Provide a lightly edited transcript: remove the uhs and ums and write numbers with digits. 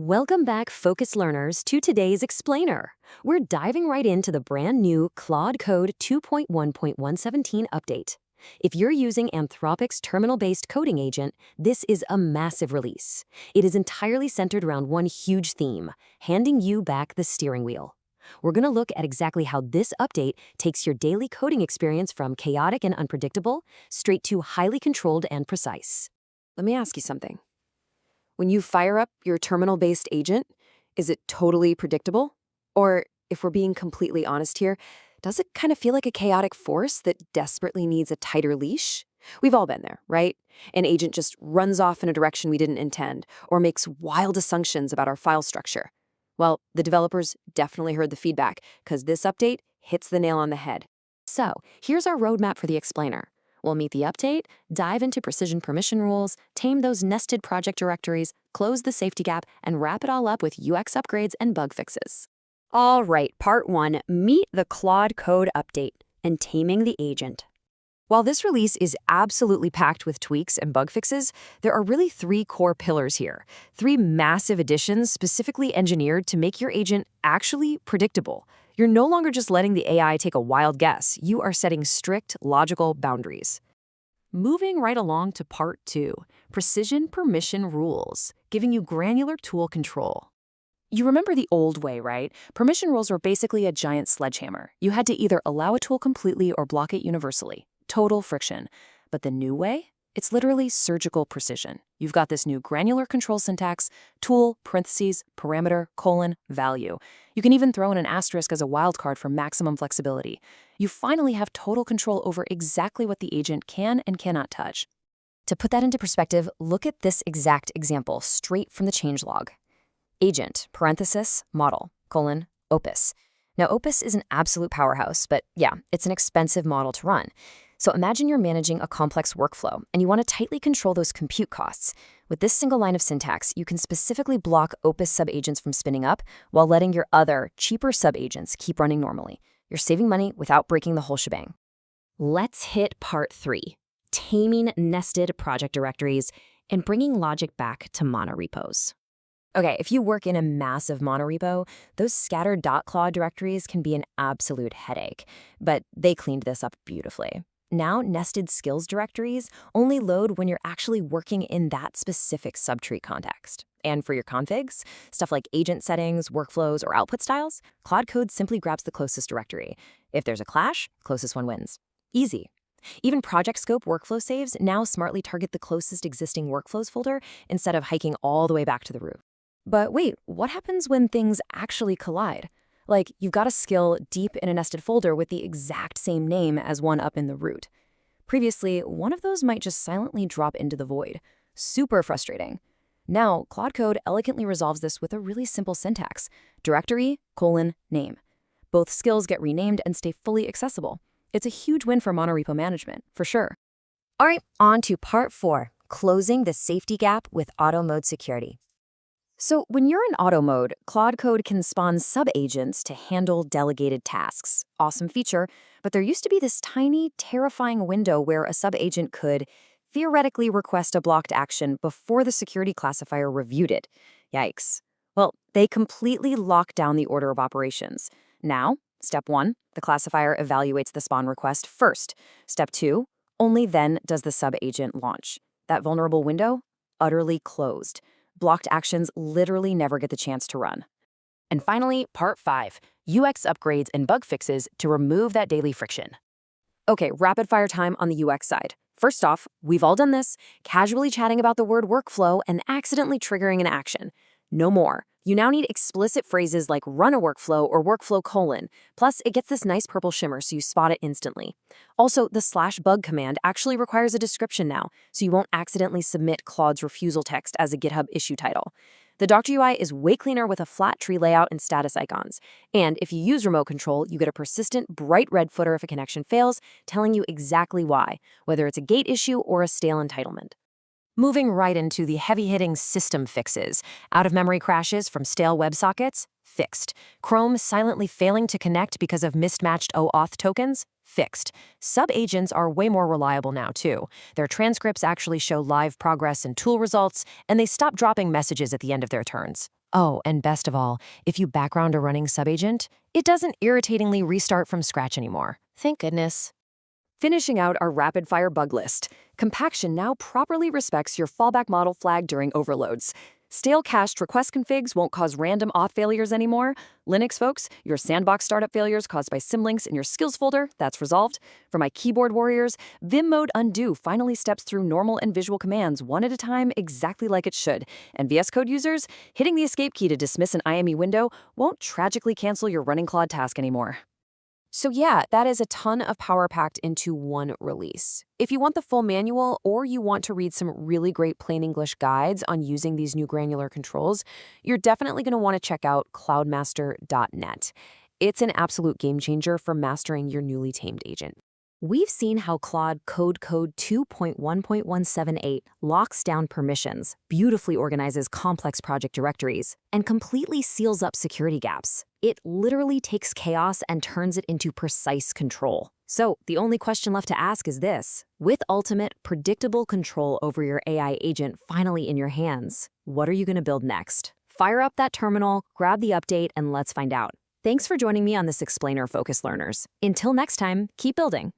Welcome back, focused learners, to today's Explainer. We're diving right into the brand new Claude Code 2.1.117 update. If you're using Anthropic's terminal-based coding agent, this is a massive release. It is entirely centered around one huge theme, handing you back the steering wheel. We're going to look at exactly how this update takes your daily coding experience from chaotic and unpredictable straight to highly controlled and precise. Let me ask you something. When you fire up your terminal-based agent, is it totally predictable? Or, if we're being completely honest here, does it kind of feel like a chaotic force that desperately needs a tighter leash? We've all been there, right? An agent just runs off in a direction we didn't intend, or makes wild assumptions about our file structure. Well, the developers definitely heard the feedback, because this update hits the nail on the head. So, here's our roadmap for the explainer. We'll meet the update, dive into precision permission rules, tame those nested project directories, close the safety gap, and wrap it all up with UX upgrades and bug fixes. All right, part 1, meet the Claude Code update and taming the agent. While this release is absolutely packed with tweaks and bug fixes, there are really 3 core pillars here. 3 massive additions specifically engineered to make your agent actually predictable. You're no longer just letting the AI take a wild guess. You are setting strict, logical boundaries. Moving right along to part 2, precision permission rules, giving you granular tool control. You remember the old way, right? Permission rules were basically a giant sledgehammer. You had to either allow a tool completely or block it universally. Total friction. But the new way? It's literally surgical precision. You've got this new granular control syntax, tool, parentheses, parameter, colon, value. You can even throw in an asterisk as a wildcard for maximum flexibility. You finally have total control over exactly what the agent can and cannot touch. To put that into perspective, look at this exact example straight from the changelog. Agent, parenthesis, model, colon, Opus. Now, Opus is an absolute powerhouse, but yeah, it's an expensive model to run. So imagine you're managing a complex workflow, and you want to tightly control those compute costs. With this single line of syntax, you can specifically block Opus subagents from spinning up while letting your other, cheaper subagents keep running normally. You're saving money without breaking the whole shebang. Let's hit part 3, taming nested project directories and bringing logic back to monorepos. Okay, if you work in a massive monorepo, those scattered .claude directories can be an absolute headache, but they cleaned this up beautifully. Now, nested skills directories only load when you're actually working in that specific subtree context. And for your configs, stuff like agent settings, workflows, or output styles, Claude Code simply grabs the closest directory. If there's a clash, closest one wins. Easy. Even project scope workflow saves now smartly target the closest existing workflows folder instead of hiking all the way back to the root. But wait, what happens when things actually collide? Like, you've got a skill deep in a nested folder with the exact same name as one up in the root. Previously, one of those might just silently drop into the void. Super frustrating. Now, Claude Code elegantly resolves this with a really simple syntax: directory, colon, name. Both skills get renamed and stay fully accessible. It's a huge win for monorepo management, for sure. All right, on to part 4, closing the safety gap with auto mode security. So when you're in auto mode, Claude Code can spawn subagents to handle delegated tasks. Awesome feature, but there used to be this tiny, terrifying window where a subagent could theoretically request a blocked action before the security classifier reviewed it. Yikes. Well, they completely locked down the order of operations. Now, step 1, the classifier evaluates the spawn request first. Step 2, only then does the subagent launch. That vulnerable window? Utterly closed. Blocked actions literally never get the chance to run. And finally, part 5, UX upgrades and bug fixes to remove that daily friction. Okay, rapid fire time on the UX side. First off, we've all done this, casually chatting about the word workflow and accidentally triggering an action. No more. You now need explicit phrases like run a workflow or workflow colon. Plus, it gets this nice purple shimmer so you spot it instantly. Also, the /bug command actually requires a description now, so you won't accidentally submit Claude's refusal text as a GitHub issue title. The Doctor UI is way cleaner with a flat tree layout and status icons. And if you use remote control, you get a persistent, bright red footer if a connection fails, telling you exactly why, whether it's a gate issue or a stale entitlement. Moving right into the heavy-hitting system fixes. Out-of-memory crashes from stale WebSockets? Fixed. Chrome silently failing to connect because of mismatched OAuth tokens? Fixed. Subagents are way more reliable now, too. Their transcripts actually show live progress and tool results, and they stop dropping messages at the end of their turns. Oh, and best of all, if you background a running subagent, it doesn't irritatingly restart from scratch anymore. Thank goodness. Finishing out our rapid-fire bug list, Compaction now properly respects your fallback model flag during overloads. Stale cached request configs won't cause random auth failures anymore. Linux folks, your sandbox startup failures caused by symlinks in your skills folder, that's resolved. For my keyboard warriors, Vim mode undo finally steps through normal and visual commands one at a time exactly like it should. And VS Code users, hitting the escape key to dismiss an IME window won't tragically cancel your running Claude task anymore. So yeah, that is a ton of power packed into one release. If you want the full manual or you want to read some really great plain English guides on using these new granular controls, you're definitely going to want to check out cloudmaster.net. It's an absolute game changer for mastering your newly tamed agent. We've seen how Claude Code 2.1.178 locks down permissions, beautifully organizes complex project directories, and completely seals up security gaps. It literally takes chaos and turns it into precise control. So the only question left to ask is this: with ultimate, predictable control over your AI agent finally in your hands, what are you going to build next? Fire up that terminal, grab the update, and let's find out. Thanks for joining me on this Explainer Focus Learners. Until next time, keep building.